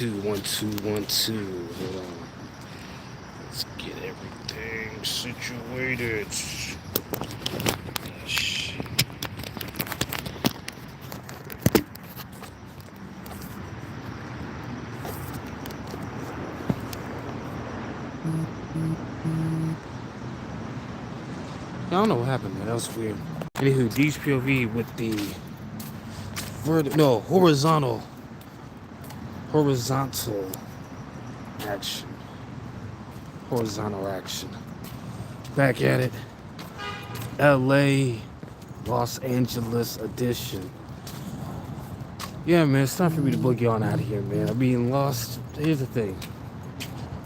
Two, one, two, one, two. Hold on. Let's get everything situated. Shit. I don't know what happened, man. That was weird. Anywho, DHPOV with the horizontal action. Horizontal action. Back at it. LA, Los Angeles edition. Yeah, man, it's time for me to boogie on out of here, man. I'm being lost. Here's the thing.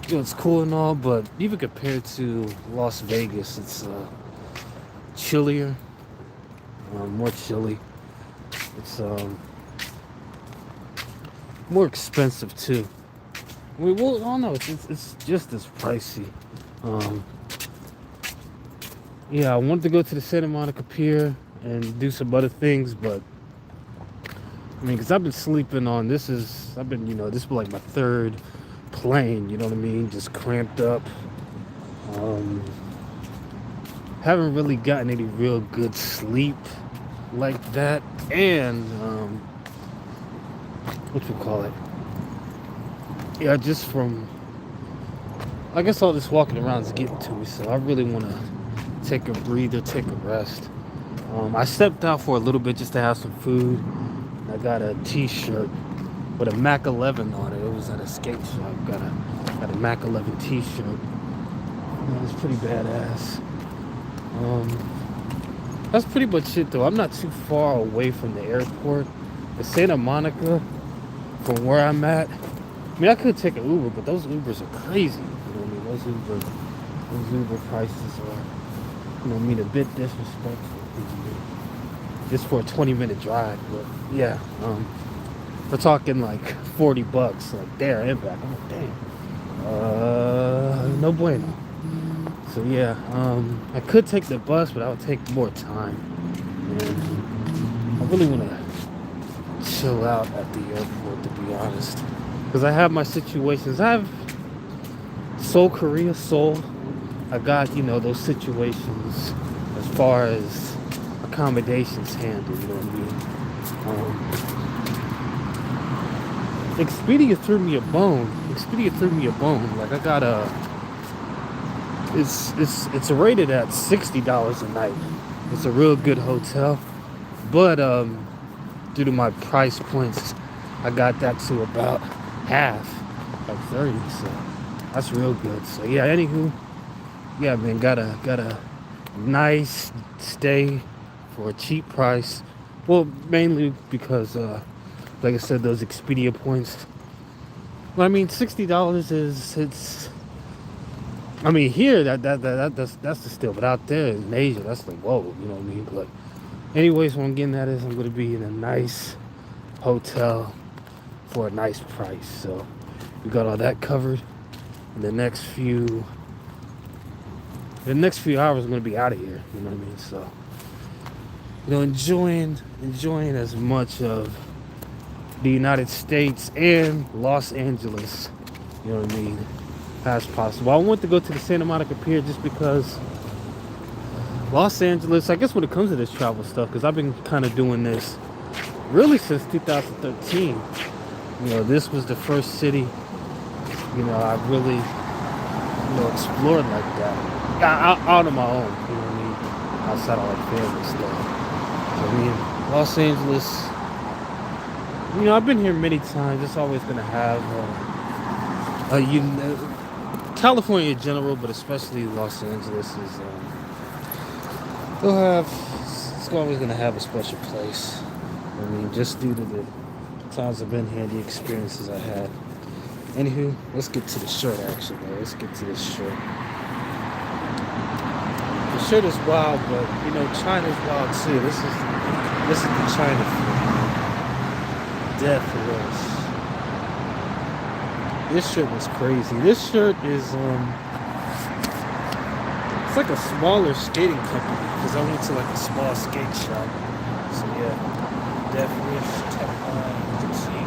It's cool and all, but even compared to Las Vegas, it's chillier, more chilly. It's more expensive too. I don't know. It's just as pricey. Um, yeah, I wanted to go to the Santa Monica Pier and do some other things, but I mean, because I've been sleeping on this is I've been this is like my third plane. You know what I mean? Just cramped up. Um, haven't really gotten any real good sleep like that, and what you call it? Yeah, just from I guess all this walking around is getting to me, so I really want to take a breather, take a rest. I stepped out for a little bit just to have some food. I got a T-shirt with a Mac 11 on it. It was at a skate shop. Got a Mac 11 T-shirt. It's pretty badass. That's pretty much it, though. I'm not too far away from the airport. The Santa Monica, from where I'm at. I mean, I could take an Uber, but those Ubers are crazy. You know what I mean? Those Uber prices are, a bit disrespectful. Just for a 20-minute drive, but yeah, we're talking like $40, like there and back. I'm like, damn, no bueno. So yeah, I could take the bus, but I would take more time. And I really want to chill out at the airport, to be honest, because I have my situations. I have Seoul. I got those situations as far as accommodations handled, you know what I mean? Expedia threw me a bone. Like I got it's rated at $60 a night. It's a real good hotel, but due to my price points, I got that to about half, like 30. So that's real good. So yeah. Anywho, yeah, man, got a nice stay for a cheap price. Well, mainly because, like I said, those Expedia points. Well, I mean, $60 it's. I mean, here that's the steal, but out there in Asia, that's like whoa, you know what I mean? But anyways, what I'm getting at is I'm gonna be in a nice hotel for a nice price. So we got all that covered. In the next few hours, I'm gonna be out of here. You know what I mean? So. Enjoying as much of the United States and Los Angeles, you know what I mean, as possible. I want to go to the Santa Monica Pier just because Los Angeles, I guess when it comes to this travel stuff, because I've been kind of doing this really since 2013. This was the first city, I've really, explored like that. Out on my own, you know what I mean, outside of like family stuff. I mean, Los Angeles, I've been here many times. It's always going to have, California in general, but especially Los Angeles is, it's always going to have a special place. I mean, just due to the times I've been here, the experiences I had. Anywho, let's get to the shirt, actually, man. Let's get to this shirt. The shirt is wild, but China's wild too. This is the China food. Death wish. This shirt was crazy. This shirt is it's like a smaller skating company because I went to like a small skate shop. So yeah, Death Wish Tech Line. You can see.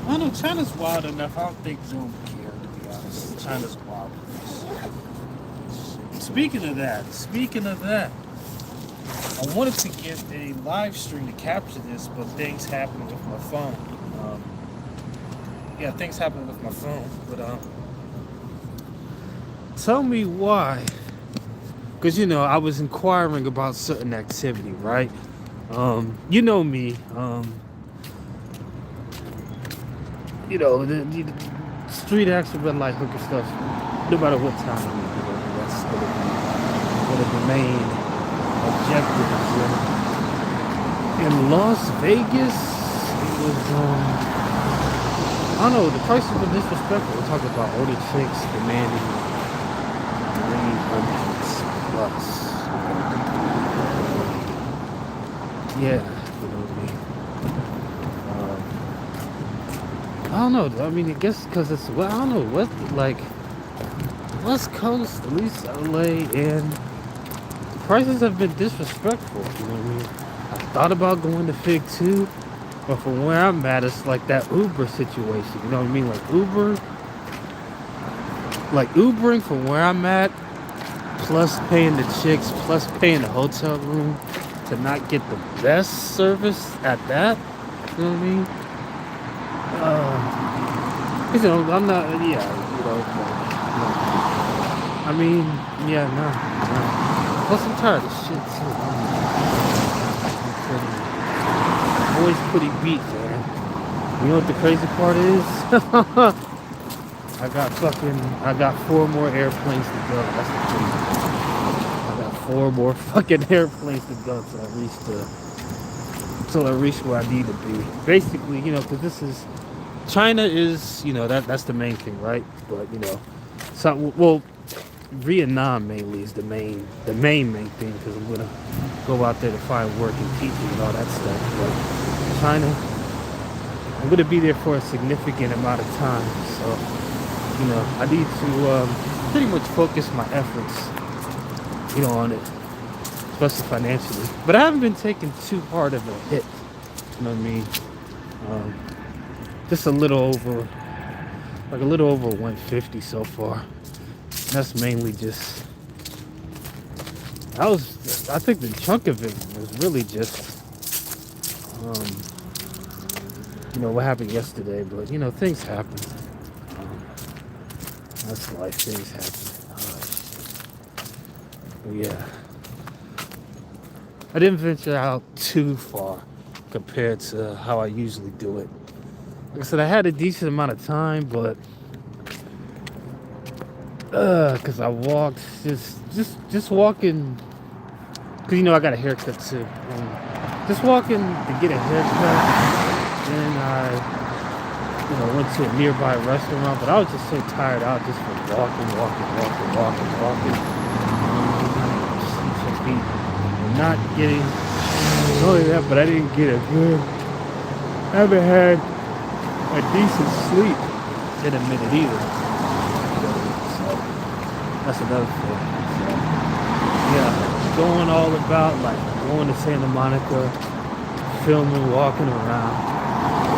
I know China's wild enough. I don't think Zoom would care, to be honest. China's wild. Speaking of that, I wanted to get a live stream to capture this, but things happened with my phone. Um, yeah, things happened with my phone. But tell me why. Because, I was inquiring about certain activity, right? You know me. The street acts, red light hooker stuff, no matter what time, that's going to be one of the main objectives. In Las Vegas, it was, I don't know, the prices were disrespectful. We're talking about older chicks demanding 300 plus. Yeah, you know what I mean? I don't know. I mean, I guess because it's, well, I don't know, West Coast, at least LA, and the prices have been disrespectful. You know what I mean? I thought about going to Fig too, but from where I'm at, it's like that Uber situation. You know what I mean? Like Ubering from where I'm at, plus paying the chicks, plus paying the hotel room to not get the best service at that. You know what I mean? I'm not, yeah, no. I mean, yeah, no. Plus, I'm tired of shit, too. Boy's pretty beat, man. You know what the crazy part is? I got 4 more airplanes to go. That's the crazy part. I got 4 more fucking airplanes to go till I reach where I need to be. Basically, because China is, that's the main thing, right? But, Vietnam mainly is the main thing, because I'm gonna go out there to find work and teaching and all that stuff. But China, I'm gonna be there for a significant amount of time, so I need to pretty much focus my efforts, on it, especially financially. But I haven't been taking too hard of a hit. You know what I mean? Just a little over 150 so far. That's mainly just, I think the chunk of it was really just, what happened yesterday. But, things happen. That's life, things happen. But yeah. I didn't venture out too far compared to how I usually do it. Like I said, I had a decent amount of time, but because I walked, just walking, because I got a haircut too. Just walking to get a haircut, then I, went to a nearby restaurant, but I was just so tired out just from walking. And not getting, not only that, but I didn't get I haven't had a decent sleep in a minute either. So that's another thing. So, yeah, going all about, like going to Santa Monica, filming, walking around,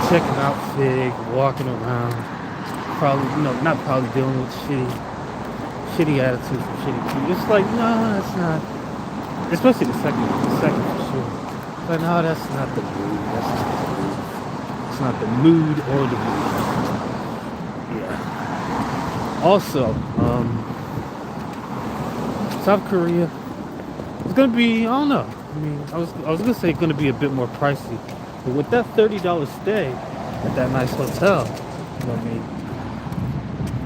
checking out Fig, walking around, probably, not probably dealing with shitty attitudes from shitty people. It's like, no, it's not. Especially the second for sure. But no, that's not the mood. That's not the mood. It's not the mood or the mood. Yeah. Also, South Korea, it's gonna be, I don't know. I mean, I was gonna say it's gonna be a bit more pricey, but with that $30 stay at that nice hotel, you know what I mean.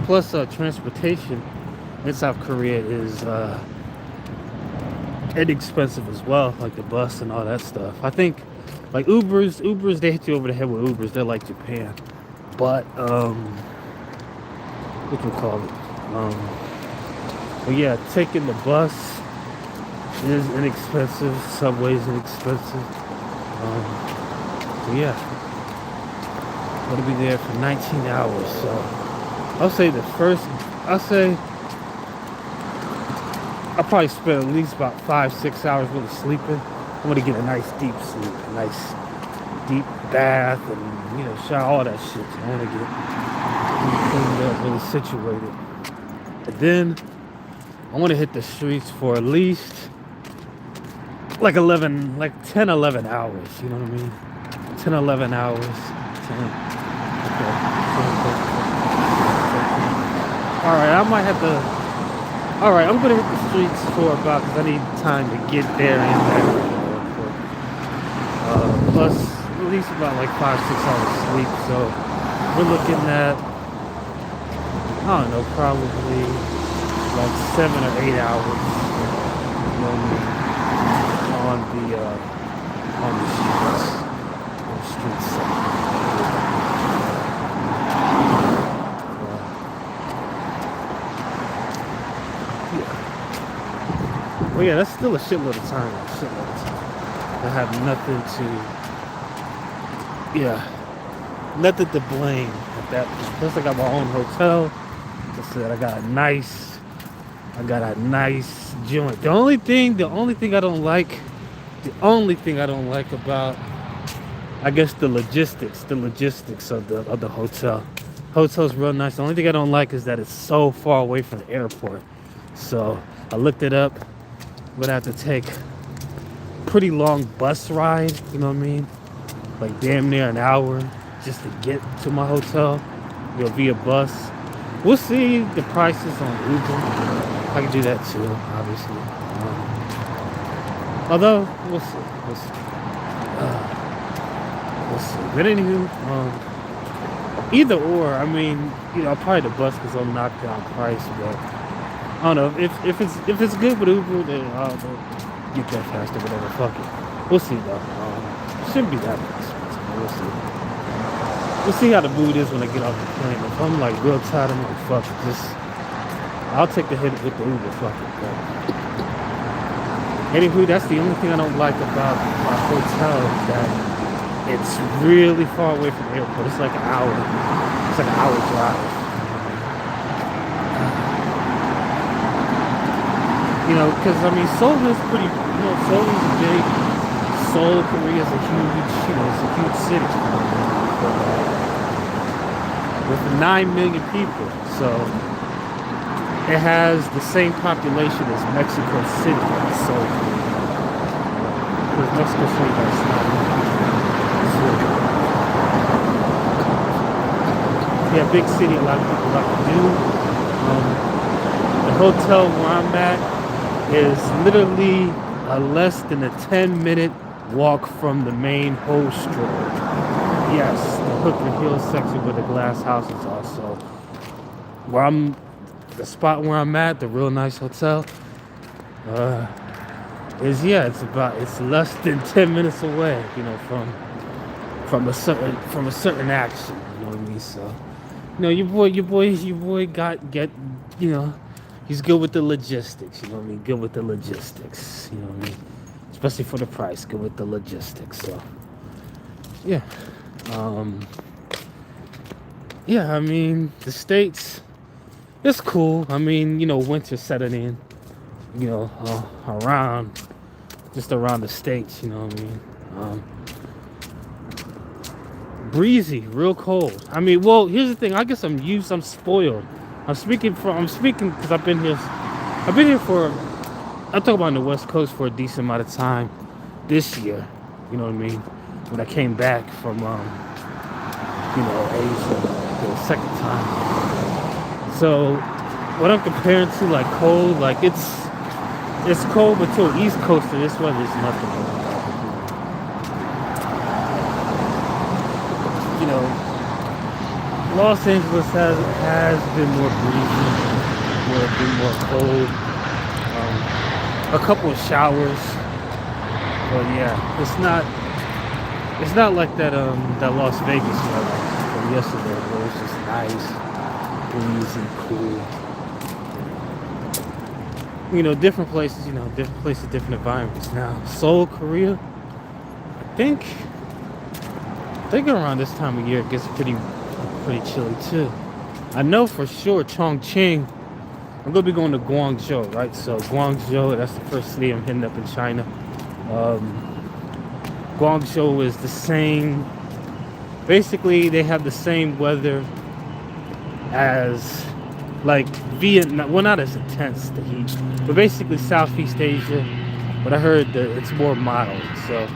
Plus, transportation in South Korea is inexpensive as well, like the bus and all that stuff. I think, like Ubers, they hit you over the head with Ubers. They're like Japan, but what you call it? But yeah, taking the bus is inexpensive. Subway's inexpensive. But yeah, I'm gonna be there for 19 hours. So I'll say I probably spent at least about 5, 6 hours really sleeping. I want to get a nice deep sleep, a nice deep bath, and shower, all that shit. I want to get cleaned up, really situated. And then I want to hit the streets for at least like 10, 11 hours. You know what I mean? 10, 11 hours. 10, okay. All right, I might have to. All right, I'm gonna hit the streets for about, because I need time to get there and back to the airport. Plus at least about like 5, 6 hours sleep. So we're looking at, I don't know, probably like 7 or 8 hours. You know what I mean? On the streets side. Well, yeah, that's still a shitload of time. I have nothing nothing to blame at that point. Plus, I got my own hotel. Like I said, I got a nice joint. The only thing I don't like about, I guess, the logistics of the hotel. Hotel's real nice. The only thing I don't like is that it's so far away from the airport. So I looked it up. Would have to take pretty long bus ride, you know what I mean? Like damn near an hour just to get to my hotel, via bus. We'll see the prices on Uber. I can do that too, obviously. Although we'll see. But anywho, either or. I mean, probably the bus because they'll knock down price, but I don't know if it's good with Uber, then I'll get there faster. Whatever, fuck it. We'll see though. Shouldn't be that expensive. We'll see. We'll see how the mood is when I get off the plane. If I'm like real tired, I'm like, fuck it. I'll take the hit with the Uber. Fuck it. But anywho, that's the only thing I don't like about my hotel is that it's really far away from the airport. It's like an hour. It's like an hour drive. Because Seoul is pretty, Seoul is big. Seoul, Korea is a huge city. With 9 million people. So it has the same population as Mexico City. So because Mexico City has 9 million. Yeah, big city, a lot of people like to do. The hotel where I'm at is literally less than a 10-minute walk from the main Ho Street. Yes, the Hooker Hills section where the glass houses are. So the spot where I'm at, the real nice hotel, it's less than 10 minutes away, from a certain action. You know what I mean? So, your boy he's good with the logistics, you know what I mean? Good with the logistics, you know what I mean? Especially for the price, good with the logistics. So, yeah. The States, it's cool. Winter setting in, around the States, you know what I mean? Breezy, real cold. Here's the thing. I guess I'm spoiled. I'm speaking because I've been here for, I'm talking about on the West Coast for a decent amount of time this year. You know what I mean? When I came back from, Asia the second time. So what I'm comparing to like cold, like it's cold, but to an East Coaster, this weather is nothing. Los Angeles has been more breezy, more cold. A couple of showers, but yeah, it's not like that Las Vegas weather from yesterday, where it was just nice, breezy, cool. Different places, different environments. Now, Seoul, Korea, I think around this time of year it gets pretty chilly too. I know for sure Chongqing I'm gonna be going to Guangzhou, right? So Guangzhou, that's the first city I'm hitting up in China. Um, Guangzhou is the same. Basically, they have the same weather as like Vietnam. Well, not as intense the heat, but basically Southeast Asia. But I heard that it's more mild. So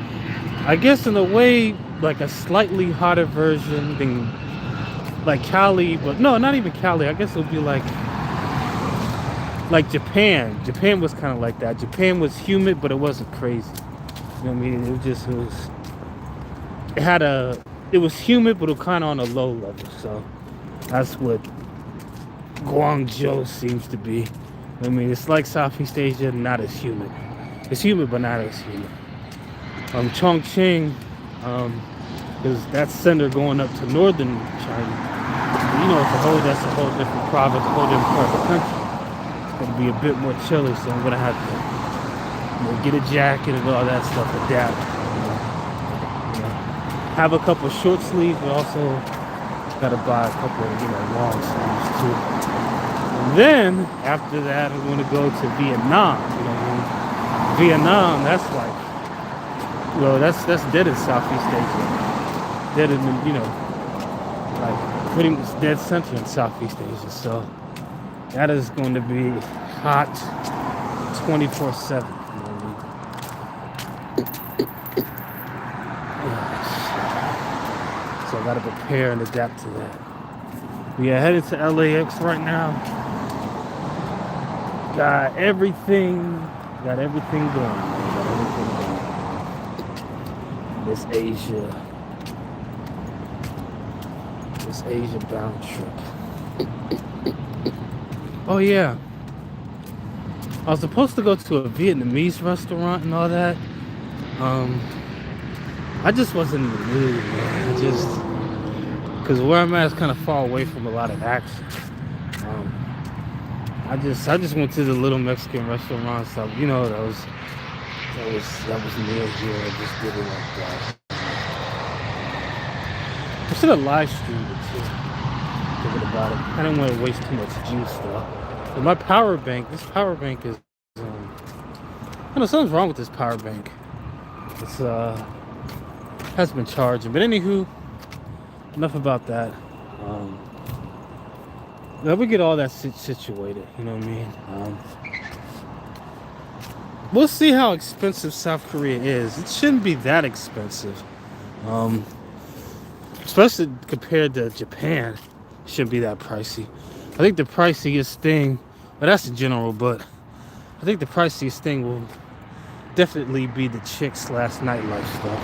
I guess in a way, like a slightly hotter version than like Cali, but no, not even Cali. I guess it would be like Japan. Japan was kind of like that. Japan was humid, but it wasn't crazy. You know what I mean? It was humid, but it was kind of on a low level. So that's what Guangzhou seems to be. I mean, it's like Southeast Asia, not as humid. It's humid, but not as humid. Chongqing is that center going up to northern China. You know, that's a whole different province, a whole different part of the country. It's going to be a bit more chilly, so I'm going to have to, get a jacket and all that stuff, adapt. Have a couple of short sleeves, but also got to buy a couple of, long sleeves too. And then after that, I'm going to go to Vietnam. You know what I mean? Vietnam, that's like, that's dead in Southeast Asia. Dead in, like pretty much dead center in Southeast Asia. So that is going to be hot 24/7. So I gotta prepare and adapt to that. We are headed to LAX right now. Got everything going. Got everything going. This Asia bound trip. Oh yeah. I was supposed to go to a Vietnamese restaurant and all that. I just wasn't in the mood, man. Because where I'm at is kind of far away from a lot of action. I just went to the little Mexican restaurant. So that was near here. I just did it like that. I should have live streamed it too. Thinking about it, I didn't want to waste too much juice though. But my power bank, this power bank is, I don't know, something's wrong with this power bank. It's has been charging, but anywho, enough about that. Now we get all that situated, you know what I mean? We'll see how expensive South Korea is. It shouldn't be that expensive, especially compared to Japan. It shouldn't be that pricey. I think the priciest thing, but that's in general, but I think the priciest thing will definitely be the chicks last nightlife stuff.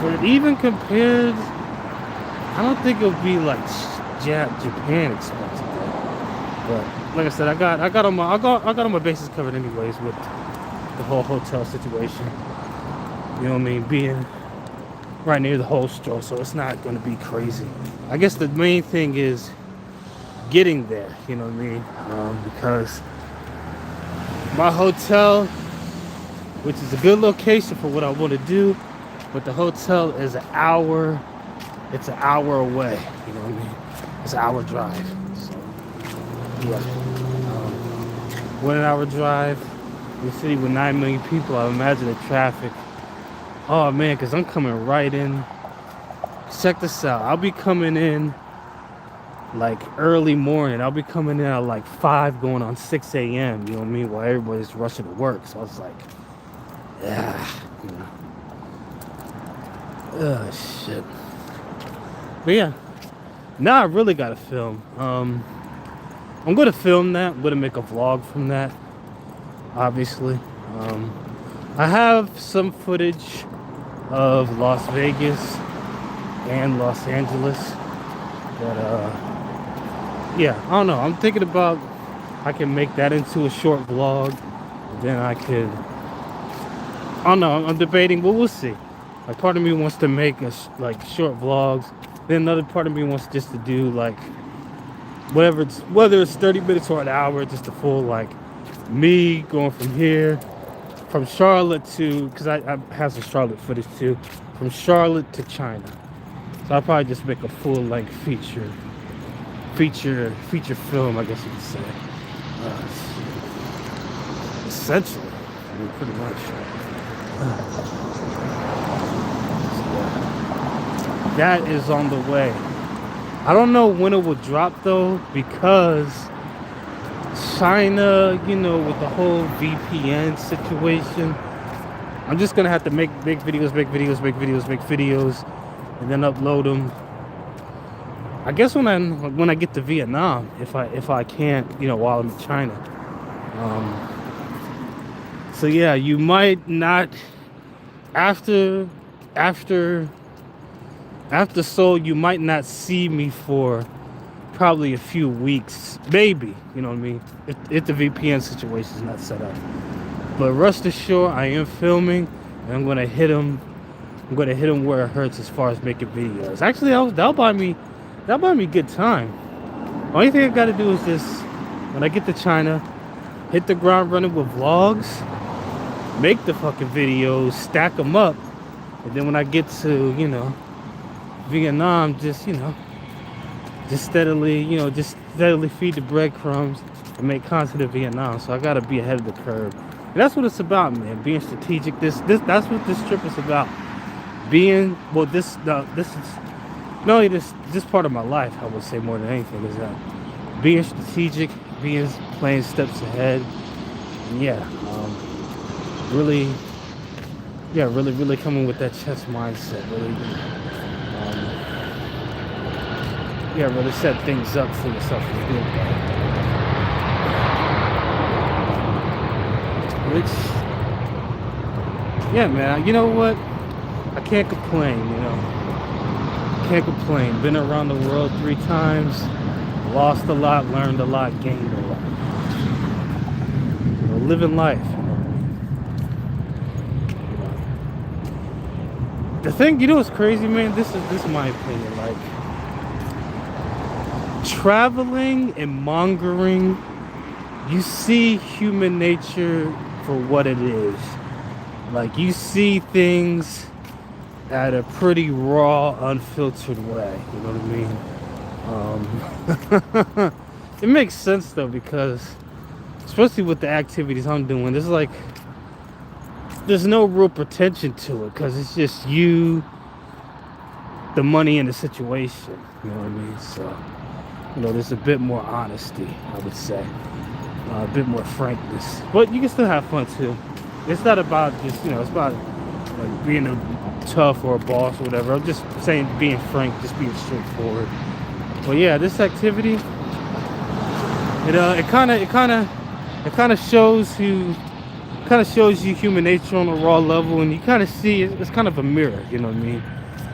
But even compared, I don't think it'll be like Japan expensive. But like I said, I got all my bases covered anyways with the whole hotel situation. You know what I mean? Being right near the hostel, so it's not going to be crazy. I guess the main thing is getting there. You know what I mean? Because my hotel, which is a good location for what I want to do, but the hotel is an hour. It's an hour away. You know what I mean? It's an hour drive. So yeah, 1 hour drive in a city with 9 million people. I imagine the traffic. Oh man, because I'm coming right in. Check this out. I'll be coming in like early morning. I'll be coming in at like 5, going on 6 a.m. You know what I mean? While everybody's rushing to work. So I was like, yeah, you know. Oh shit. But yeah, now I really gotta film. I'm gonna film that. I'm gonna make a vlog from that, obviously. I have some footage of Las Vegas and Los Angeles, but yeah, I don't know. I'm thinking about I can make that into a short vlog. Then I could, I don't know. I'm debating, but we'll see. Like, part of me wants to make like short vlogs. Then another part of me wants just to do like whether it's 30 minutes or an hour, just a full like me going from here, from Charlotte to, because I have some Charlotte footage too, from Charlotte to China. So I'll probably just make a full length feature feature film, I guess you could say. Essentially, I mean, pretty much. That is on the way. I don't know when it will drop though, because China, with the whole VPN situation, I'm just gonna have to make videos, and then upload them. I guess when I get to Vietnam, if I can't, while I'm in China. So yeah, you might not after Seoul, you might not see me for probably a few weeks, maybe. You know what I mean? If the VPN situation is not set up. But rest assured, I am filming, and I'm gonna hit him. I'm gonna hit him where it hurts as far as making videos. Actually, that'll buy me good time. Only thing I gotta do is just, when I get to China, hit the ground running with vlogs, make the fucking videos, stack them up, and then when I get to, Vietnam, just steadily feed the breadcrumbs and make content in Vietnam. So I gotta be ahead of the curve. And that's what it's about, man. Being strategic. That's what this trip is about. This is not only this part of my life, I would say, more than anything, is that being strategic, playing steps ahead, and really coming with that chess mindset. Really set things up for yourself to feel better. Which, man, you know what? I can't complain, Can't complain. Been around the world 3 times, lost a lot, learned a lot, gained a lot. Living life. The thing, what's crazy, man? This is my opinion. Like, traveling and mongering, you see human nature for what it is. Like, you see things at a pretty raw, unfiltered way. You know what I mean? It makes sense though, because especially with the activities I'm doing, there's no real pretension to it, because it's just you, the money, and the situation. You know what I mean? So, there's a bit more honesty, I would say, a bit more frankness, but you can still have fun too. It's not about just, it's about like being a tough or a boss or whatever. I'm just saying, being frank, just being straightforward. But yeah, this activity, it kind of shows you human nature on a raw level, and you kind of see it's kind of a mirror. You know what I mean?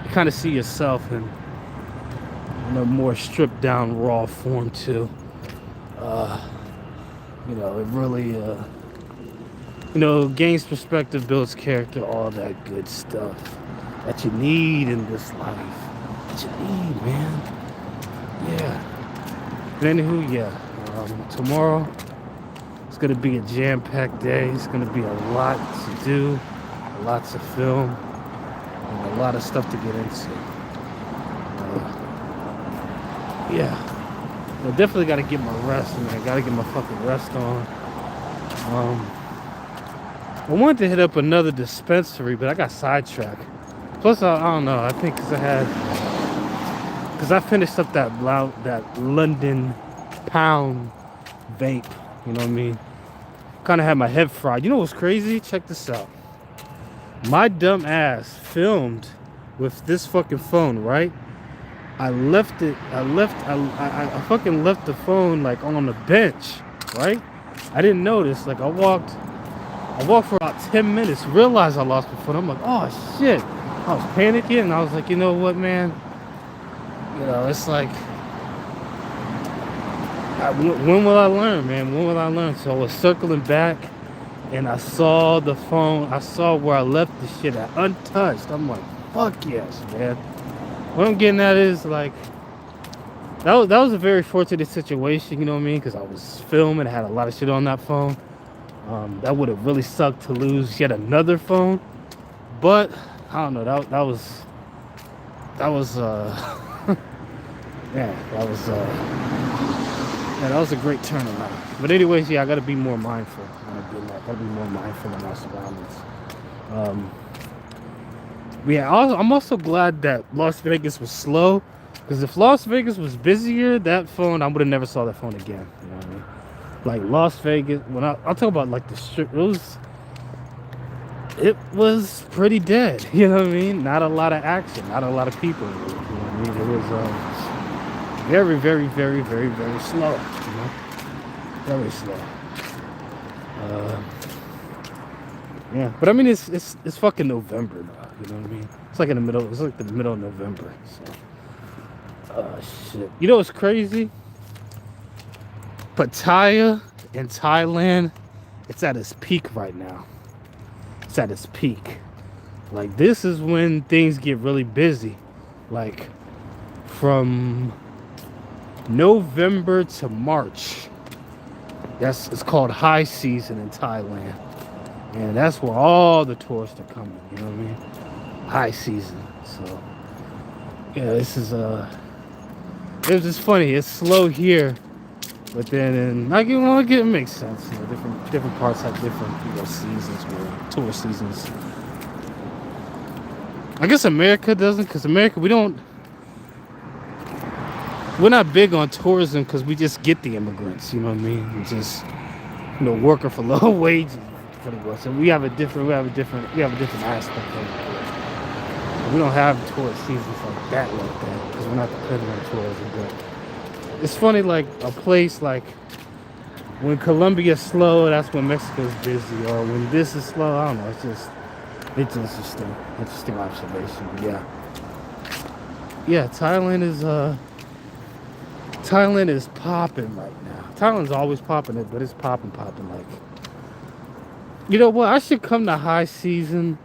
You kind of see yourself in a more stripped down, raw form too. It really gains perspective, builds character, all that good stuff that you need in this life. That you need, man. Yeah. But anywho, tomorrow it's gonna be a jam-packed day. It's gonna be a lot to do, lots of film, and a lot of stuff to get into. I definitely gotta get my rest, man. I gotta get my fucking rest on. I wanted to hit up another dispensary, but I got sidetracked. Plus, I don't know. I think because I finished up that London Pound vape. You know what I mean? Kind of had my head fried. You know what's crazy? Check this out. My dumb ass filmed with this fucking phone, right? I fucking left the phone like on the bench, right? I didn't notice. Like, I walked for about 10 minutes, realized I lost my phone. I'm like, oh shit. I was panicking, and I was like, you know what, man? It's like, when will I learn, man? When will I learn? So I was circling back, and I saw the phone. I saw where I left the shit at, untouched. I'm like, fuck yes, man. What I'm getting at is, like, that was a very fortunate situation, you know what I mean? Because I was filming, I had a lot of shit on that phone. That would have really sucked to lose yet another phone. But I don't know. That was Yeah, that was a great turnaround. But anyways, yeah, I gotta be more mindful when I do that. Gotta be more mindful of my surroundings. Um, yeah, I'm also glad that Las Vegas was slow, because if Las Vegas was busier, that phone I would have never saw that phone again. You know what I mean? Like Las Vegas, when I'll talk about like the strip, it was pretty dead. You know what I mean? Not a lot of action, not a lot of people. You know what I mean? It was very, very, very, very, very slow. You know, very slow. Uh, yeah, but I mean, it's fucking November now. You know what I mean? It's like in the middle. It's like the middle of November. Shit. You know what's crazy? Pattaya in Thailand, it's at its peak right now. It's at its peak. Like this is when things get really busy. Like from November to March. It's called high season in Thailand. And that's where all the tourists are coming, you know what I mean? High season. So yeah, this is it was just funny. It's slow here, but then it makes sense. You know, different parts have different seasons, where tourist seasons. I guess America doesn't, because America we're not big on tourism because we just get the immigrants, you know what I mean? We just working for low wages pretty much. So we have a different aspect of it. We don't have tourist seasons like that because we're not dependent on tourism. But it's funny, like a place like when Colombia's slow, that's when Mexico's busy, or when this is slow. I don't know. It's interesting observation. But yeah, Thailand is popping right now. Thailand's always popping it, but it's popping like. You know what? I should come to high season.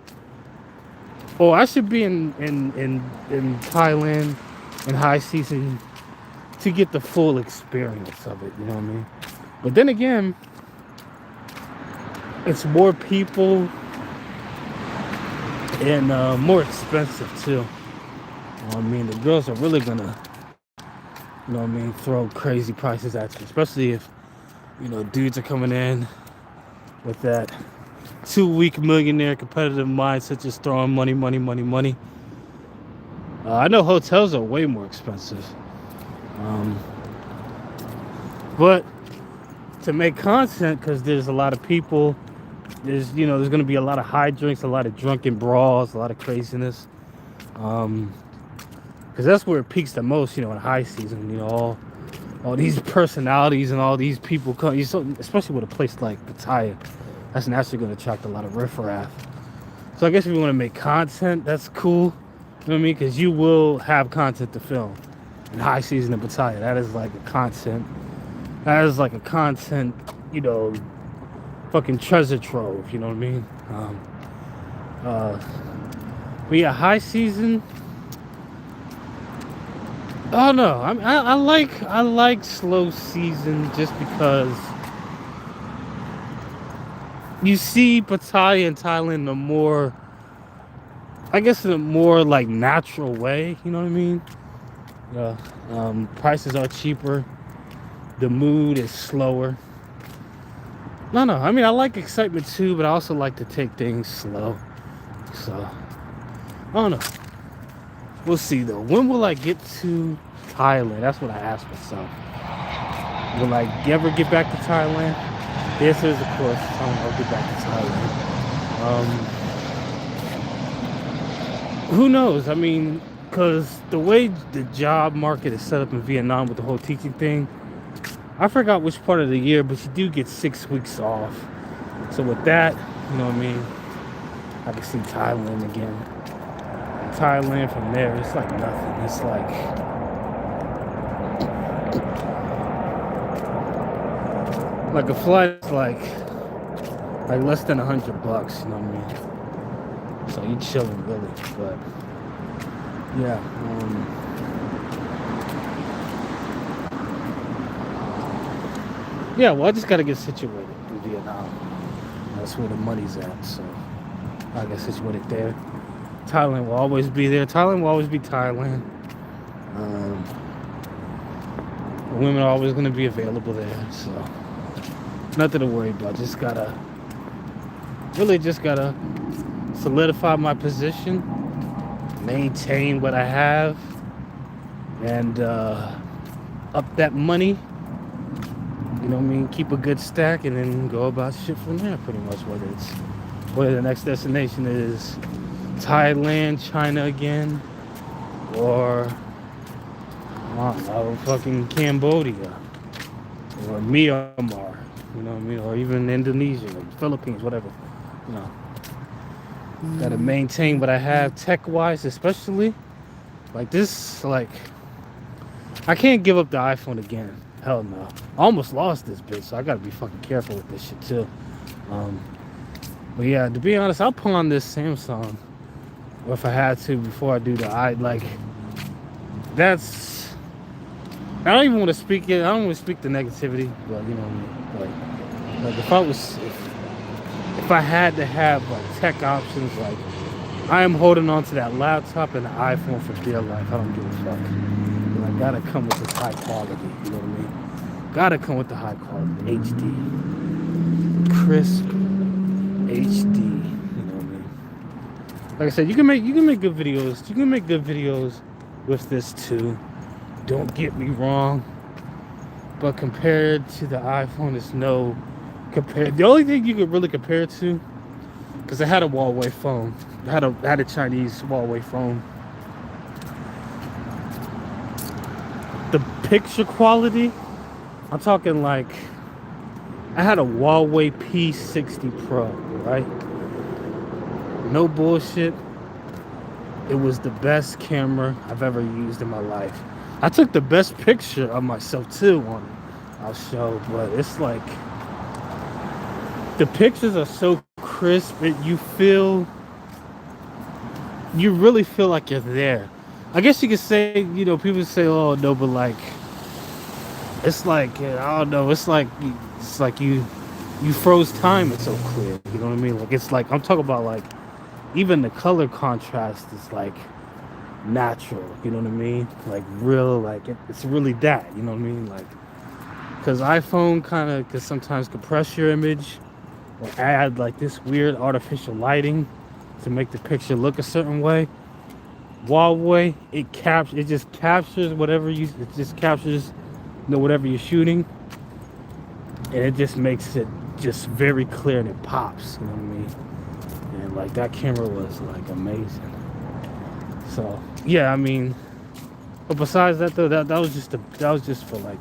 Or I should be in Thailand in high season to get the full experience of it. You know what I mean? But then again, it's more people and more expensive too. You know what I mean? The girls are really gonna, you know what I mean, throw crazy prices at you, especially if dudes are coming in with that 2-week millionaire competitive mindset, just throwing money. I know hotels are way more expensive, but to make content, because there's a lot of people, there's going to be a lot of high drinks, a lot of drunken brawls, a lot of craziness, because that's where it peaks the most, in high season. All these personalities and all these people come, especially with a place like Pattaya. That's naturally going to attract a lot of riffraff. So I guess if you want to make content, that's cool. You know what I mean? Because you will have content to film in high season in Pattaya. That is like a content. Fucking treasure trove. You know what I mean? But yeah, high season. Oh no, I like slow season just because. You see Pattaya in Thailand in a more like natural way, you know what I mean? Prices are cheaper. The mood is slower. No, I mean, I like excitement too, but I also like to take things slow. So, I don't know. We'll see though. When will I get to Thailand? That's what I asked myself. Will I ever get back to Thailand? The answer is, of course, I'll get back to Thailand. Who knows? I mean, because the way the job market is set up in Vietnam with the whole teaching thing, I forgot which part of the year, but you do get 6 weeks off. So with that, you know what I mean, I can see Thailand again. Thailand from there, it's like nothing. It's like a flight's like less than $100, you know what I mean? So you chilling really, but yeah. Yeah, well, I just gotta get situated in Vietnam. That's where the money's at, so I get situated there. Thailand will always be there. Thailand will always be Thailand. Women are always going to be available there, so nothing to worry about. Just gotta solidify my position, maintain what I have, and up that money. You know what I mean? Keep a good stack, and then go about shit from there. Pretty much, whether the next destination is Thailand, China again, or I don't know, fucking Cambodia, or Myanmar. You know what I mean? Or even Indonesia, or Philippines, whatever. You know, gotta maintain what I have tech-wise, especially like this. Like, I can't give up the iPhone again. Hell no. I almost lost this bitch, so I gotta be fucking careful with this shit too. But yeah, to be honest, I'll pawn this Samsung, or if I had to, before I do that's. I don't even want to speak it. I don't want to speak the negativity, but you know what I mean. Like if I had to have like tech options, like I am holding on to that laptop and the iPhone for dear life. I don't give a fuck. But I gotta come with this high quality. You know what I mean? Gotta come with the high quality, HD, crisp, HD. You know what I mean? Like I said, you can make good videos. You can make good videos with this too. Don't get me wrong, but compared to the iPhone, it's no compare. The only thing you could really compare it to, because I had a Huawei phone, I had a Chinese Huawei phone. The picture quality, I'm talking like, I had a Huawei P60 Pro, right? No bullshit. It was the best camera I've ever used in my life. I took the best picture of myself too on it. I'll show, but it's like the pictures are so crisp. You really feel like you're there. I guess you could say, you know, people say, oh no, but like, it's like, I don't know, it's like you froze time. It's so clear. You know what I mean? Like, it's like, I'm talking about like, even the color contrast is like natural, you know what I mean? Like real, like it's really that, you know what I mean? Like, because iPhone kind of could sometimes compress your image or add like this weird artificial lighting to make the picture look a certain way. Huawei, it just captures whatever whatever you're shooting, and it just makes it just very clear and it pops, you know what I mean? And like that camera was like amazing. So yeah, I mean, but besides that though, that was just for like,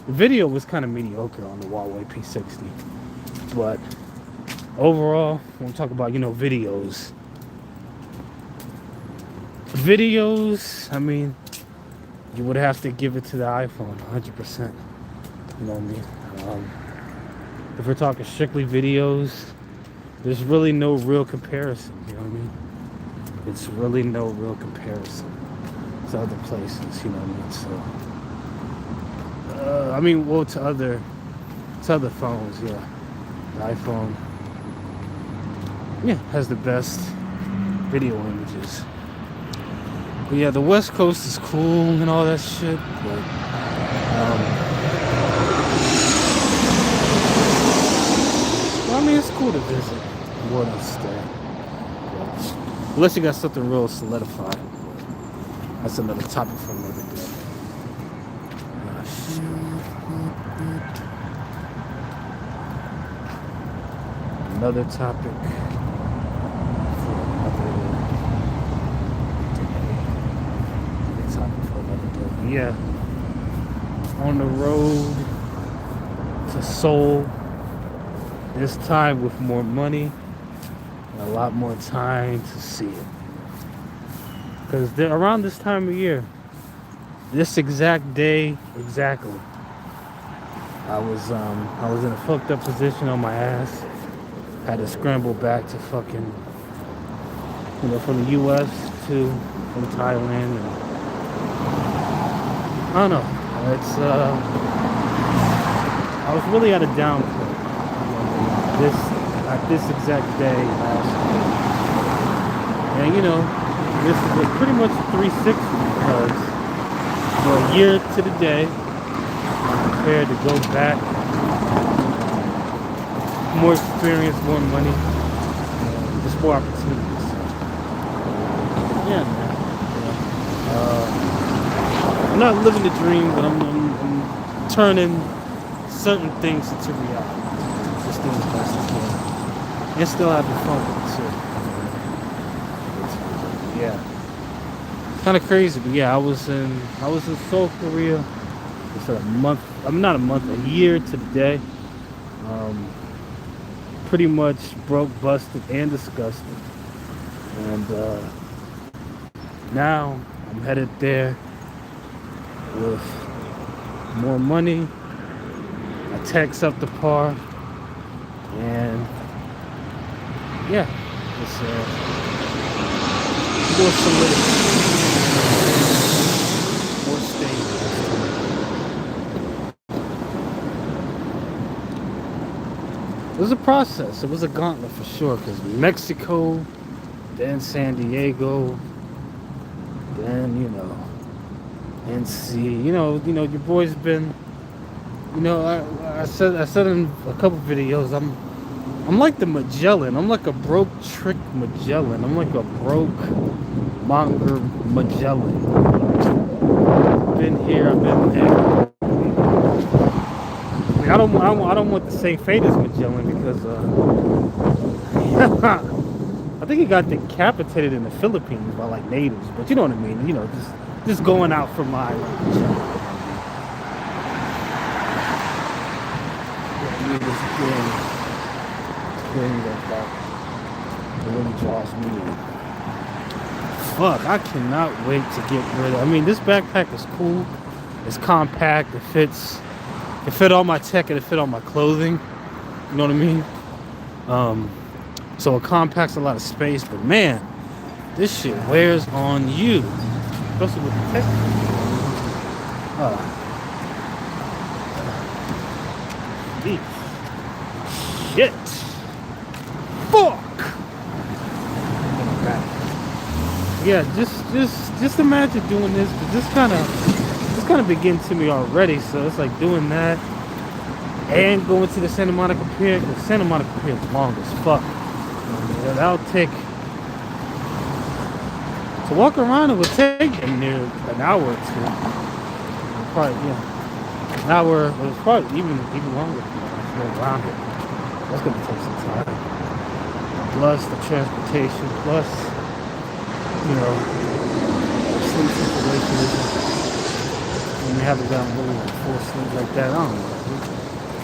the video was kind of mediocre on the Huawei P60. But overall, when we talk about, you know, videos, I mean, you would have to give it to the iPhone 100%. You know what I mean? If we're talking strictly videos, there's really no real comparison. You know what I mean? It's really no real comparison to other places, you know what I mean? So, to other phones, yeah. The iPhone, yeah, has the best video images. But yeah, the West Coast is cool and all that shit, but well, I mean, it's cool to visit more than stay. Unless you got something real solidified. That's another topic for another day. Another topic for another day. Yeah. On the road to Seoul. This time with more money. A lot more time to see it, because around this time of year, this exact day exactly, I was in a fucked up position on my ass. Had to scramble back to fucking, you know, from the U.S. from Thailand, and I don't know. It's I was really at a down point. At this exact day last year. And you know, this is pretty much 360, because for a year to the day, I'm prepared to go back. More experience, more money, just more opportunities. Yeah, man. I'm not living the dream, but I'm turning certain things into reality. Just doing the best I can. And still having fun with it too. Yeah. Kind of crazy, but yeah, I was in Seoul, Korea. It's a month. I'm not a month, a year to the day. Pretty much broke, busted, and disgusted. And now I'm headed there with more money, a tax up the par, and yeah, it's more solidity, more stable. It was a process. It was a gauntlet for sure. Because Mexico, then San Diego, then NC. Your boy's been. I said in a couple videos. I'm like the Magellan. I'm like a broke trick Magellan. I'm like a broke monger Magellan. Been here. I've been there. I don't want the same fate as Magellan because I think he got decapitated in the Philippines by like natives, but you know what I mean. Just going out for my. That really draws me in. Fuck, I cannot wait to get rid of. I mean, this backpack is cool. It's compact. It fits. It fit all my tech and it fit all my clothing. You know what I mean? So it compacts a lot of space, but man, this shit wears on you. Especially with the tech. Shit. Fuck. Yeah, just imagine doing this, but this kind of begin to me already. So it's like doing that and going to the Santa Monica Pier. The Santa Monica Pier is long as fuck. That'll take to walk around. It would take near an hour or two. Probably an hour. But it's probably even longer. Around it. That's gonna take some time. Plus the transportation. Plus sleep situation. When we haven't gotten really full sleep like that, I don't know.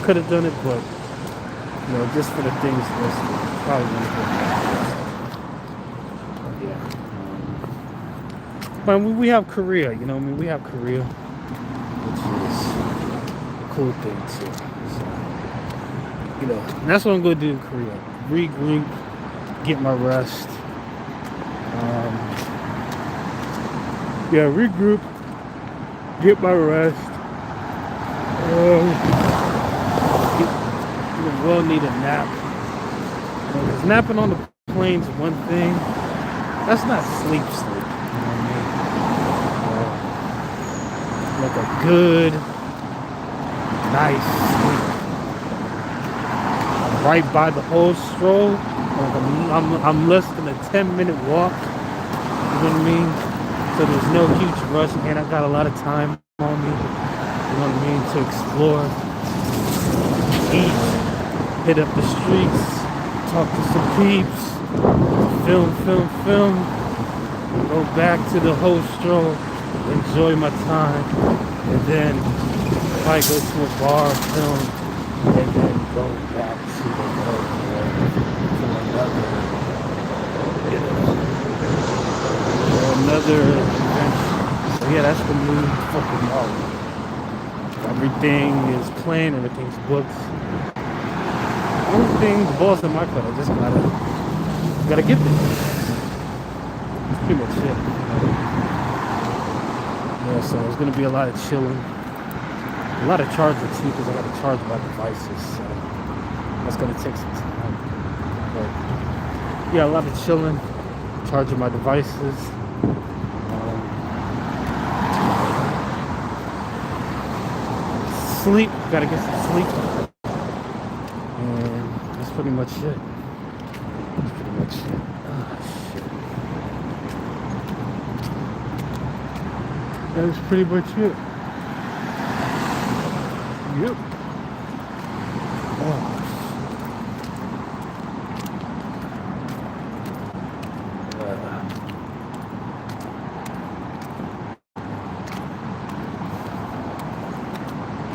Could have done it, but just for the things listed, probably wouldn't have done it. But we have Korea, we have Korea, which is a cool thing too. So, and that's what I'm going to do in Korea. Regroup, get my rest. Regroup, get my rest. Will need a nap. Because napping on the plane's one thing. That's not sleep. You know what I mean? Like a good, nice sleep. I'm right by the whole stroll. Like I'm less than a 10-minute walk. You know what I mean? So there's no huge rush, and I got a lot of time on me. You know what I mean? To explore, eat, hit up the streets, talk to some peeps, film, go back to the hostel, enjoy my time, and then probably go to a bar, film, and then go back to the hotel for another adventure. So yeah, that's the new fucking model. Everything is planned, everything's booked. Only thing, the ball's in my court. I just gotta get there. That's pretty much it. Yeah, so it's gonna be a lot of chilling, a lot of charging too, because I gotta charge my devices. So that's gonna take some time. But yeah, a lot of chilling, charging my devices. sleep. Gotta get some sleep. And that's pretty much it. That's pretty much it. Oh, shit. That's pretty much it. Yep. Oh.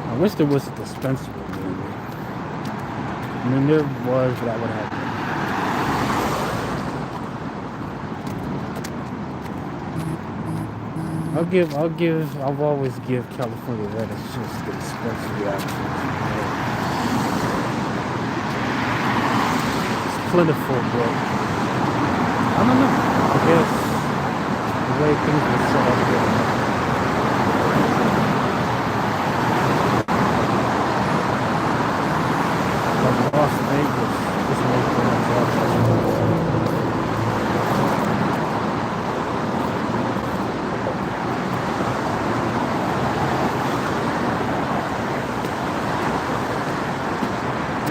I wish there was a dispensary near me. I mean, there was, but I would have. I'll always give California Red a chance to dispensary options. It's plentiful, but I don't know. I guess the way things were set up there. Like Las Vegas, just made things up.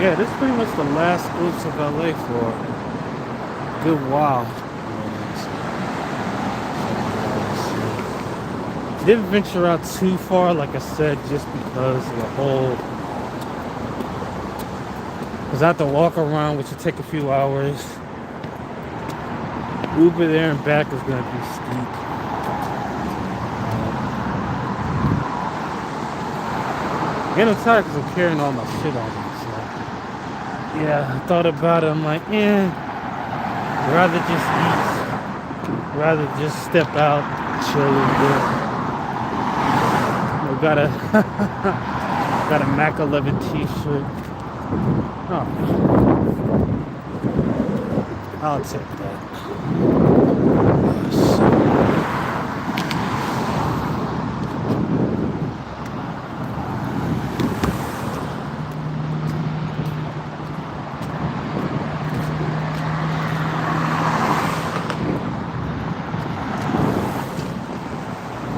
Yeah, this is pretty much the last glimpse of LA for a good while. Didn't venture out too far, like I said, just because of the whole. Because I have to walk around, which will take a few hours. Uber there and back is going to be steep. Getting tired because I'm carrying all my shit on me. So. Yeah, I thought about it. I'm like, rather just eat. Rather just step out, chill a little bit. Got a Mac 11 t-shirt. Oh, I'll take that.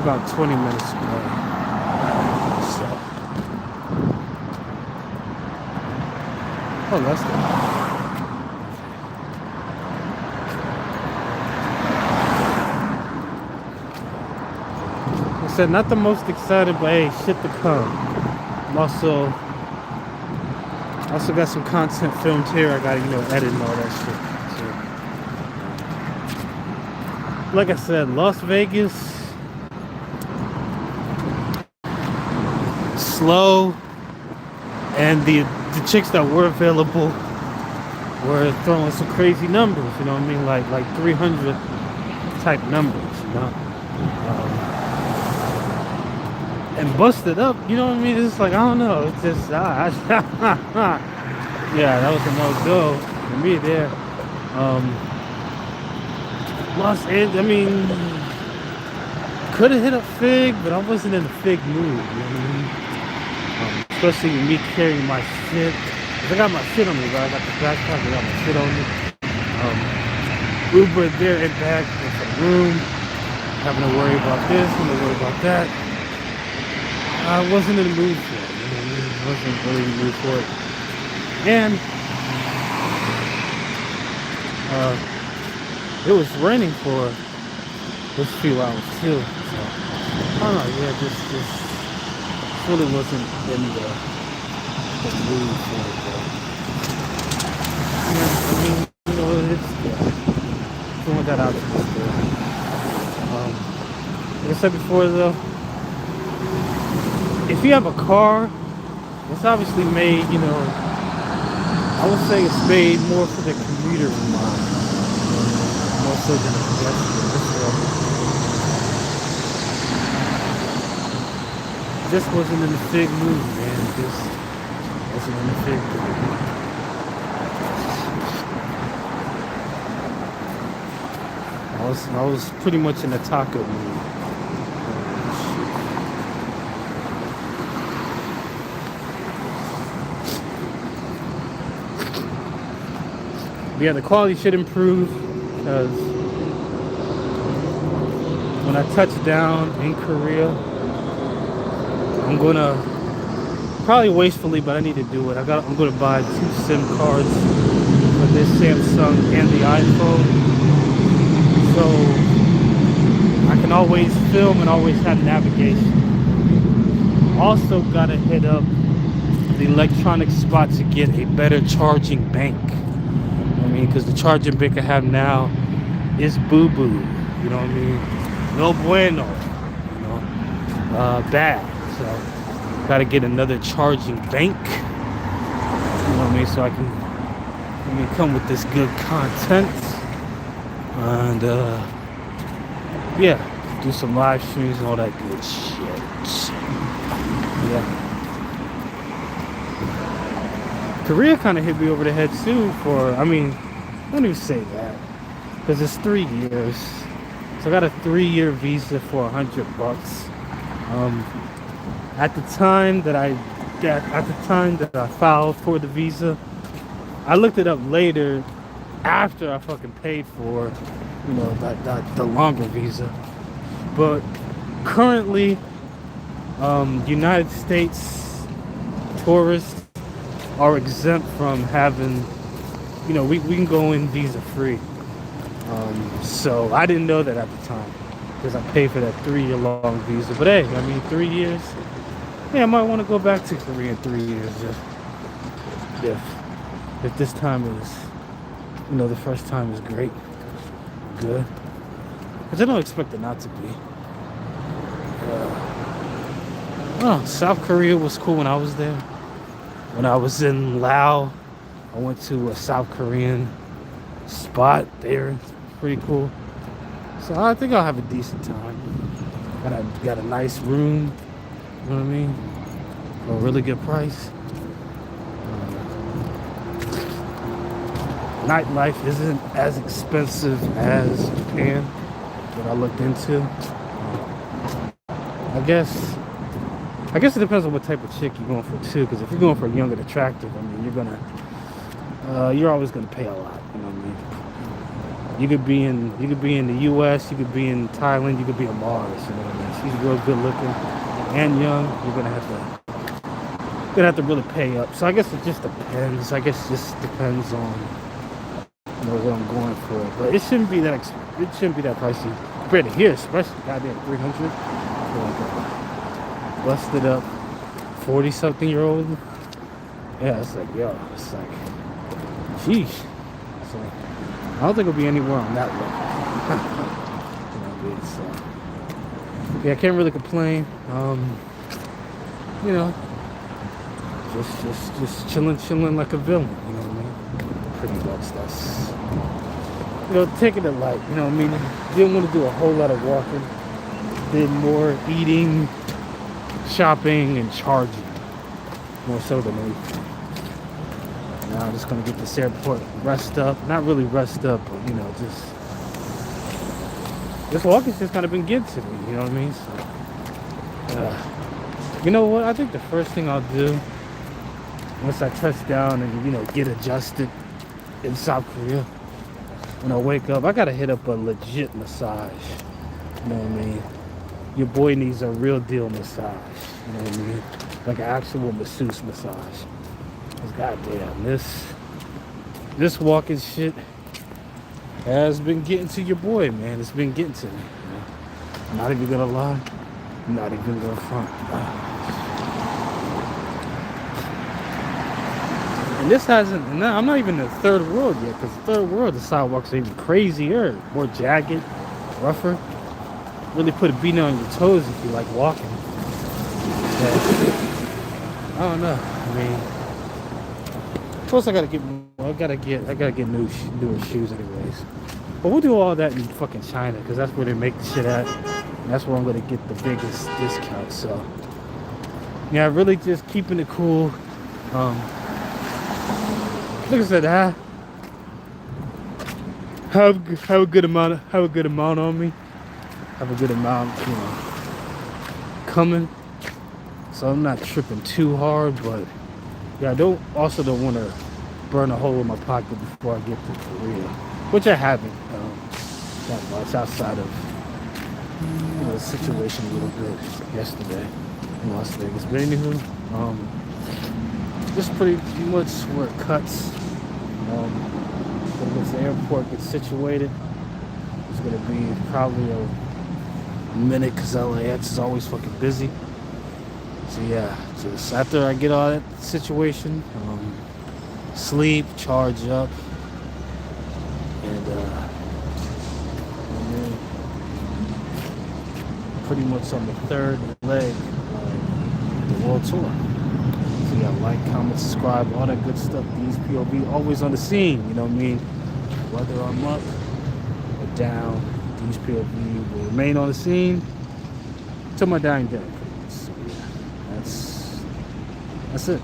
About 20 minutes away. Oh, that's good. I said not the most excited, but hey, shit to come. I'm also got some content filmed here. I gotta, edit and all that shit. So, like I said, Las Vegas, slow, and the chicks that were available were throwing some crazy numbers, you know what I mean? Like 300 type numbers, you know? And busted up, you know what I mean? It's like, I don't know, it's just, yeah, that was a no-go for me there. Los Angeles, I mean, could have hit a Fig, but I wasn't in a Fig mood, you know what I mean? Especially with me carrying my shit. I got my shit on me, right? I got the backpack, I got my shit on me. Uber there and back with some room. Having to worry about this, having to worry about that. I wasn't in the mood for it. You know what I mean? I wasn't really in the mood for it. And it was raining for those few hours too. So I don't know, yeah, just really wasn't in the mood for it, though. Yeah, I mean, it's throwing that out to this day. Like I said before, though, if you have a car, it's obviously made, I would say it's made more for the commuter mind, more so than the pedestrian. Just wasn't in the Fig mood, man. Just wasn't in the Fig mood. I was pretty much in a taco mood. But yeah, the quality should improve because when I touch down in Korea, I'm gonna Probably wastefully, but I need to do it. I'm gonna buy 2 SIM cards for this Samsung and the iPhone, so I can always film and always have navigation. Also gotta hit up the electronic spot to get a better charging bank. I mean, because the charging bank I have now is boo-boo. You know what I mean? No bueno. You know, bad. So gotta get another charging bank. You know what I mean? So I can come with this good content and yeah, do some live streams and all that good shit. Yeah. Korea kind of hit me over the head too for, I mean, don't even say that, because it's 3 years. So I got a 3-year visa for $100. At the time that I filed for the visa, I looked it up later after I fucking paid for, you know, the longer visa. But currently, United States tourists are exempt from having, you know, we can go in visa free. So I didn't know that at the time because I paid for that 3-year long visa. But hey, I mean, 3 years. Yeah, I might want to go back to Korea in 3 years if this time is, you know, the first time is great, good. Because I don't expect it not to be. Oh, South Korea was cool when I was there. When I was in Laos, I went to a South Korean spot there. Pretty cool. So I think I'll have a decent time. Got a nice room, you know what I mean? For a really good price. Nightlife isn't as expensive as Japan that I looked into. I guess it depends on what type of chick you're going for too. Because if you're going for young and attractive, I mean, you're always gonna pay a lot. You know what I mean? You could be in the U.S., you could be in Thailand, you could be in Mars. You know what I mean? She's real good looking and young. You're gonna have to really pay up. So I guess it just depends. I guess it just depends on, you know, what I'm going for. But it shouldn't be that pricey. Compared to here, especially goddamn 300. Busted up 40-something-year-old. Yeah, it's like, yo, it's like, sheesh. So I don't think it'll be anywhere on that level. You know what I mean? So yeah, I can't really complain. You know, just chilling like a villain. You know what I mean? Pretty much. That's, you know, taking it light. You know what I mean? Didn't want to do a whole lot of walking. Did more eating, shopping, and charging, more so than anything. Now I'm just gonna get this airport rest up. Not really rest up, but you know, just this walking's just kind of been getting to me. You know what I mean? So, you know what? I think the first thing I'll do once I touch down and, you know, get adjusted in South Korea, when I wake up, I gotta hit up a legit massage. You know what I mean? Your boy needs a real deal massage. You know what I mean? Like an actual masseuse massage. Cause goddamn, this walking shit has been getting to your boy, man. It's been getting to me. You know? Not even gonna lie. Not even gonna front. And this hasn't, and I'm not even in the third world yet, because the third world, the sidewalks are even crazier, more jagged, rougher. Really put a beat on your toes if you like walking. But, I don't know. I mean, of course I gotta get newer shoes anyways. But we'll do all that in fucking China, because that's where they make the shit at. And that's where I'm gonna get the biggest discount. So yeah, really just keeping it cool. Like I said, have a good amount on me. Have a good amount, you know, coming. So I'm not tripping too hard, but yeah, I don't want to burn a hole in my pocket before I get to Korea, which I haven't that much outside of, you know, the situation a little bit yesterday in Las Vegas. But anywho, This is pretty much where it cuts. Once the airport gets situated, it's gonna be probably a minute because LAX is always fucking busy. So yeah, just after I get all that situation, sleep, charge up, and then pretty much on the third leg of the world tour. So yeah, like, comment, subscribe, all that good stuff. These POV always on the scene, you know what I mean? Whether I'm up or down, these POV will remain on the scene till my dying day. So yeah, that's it.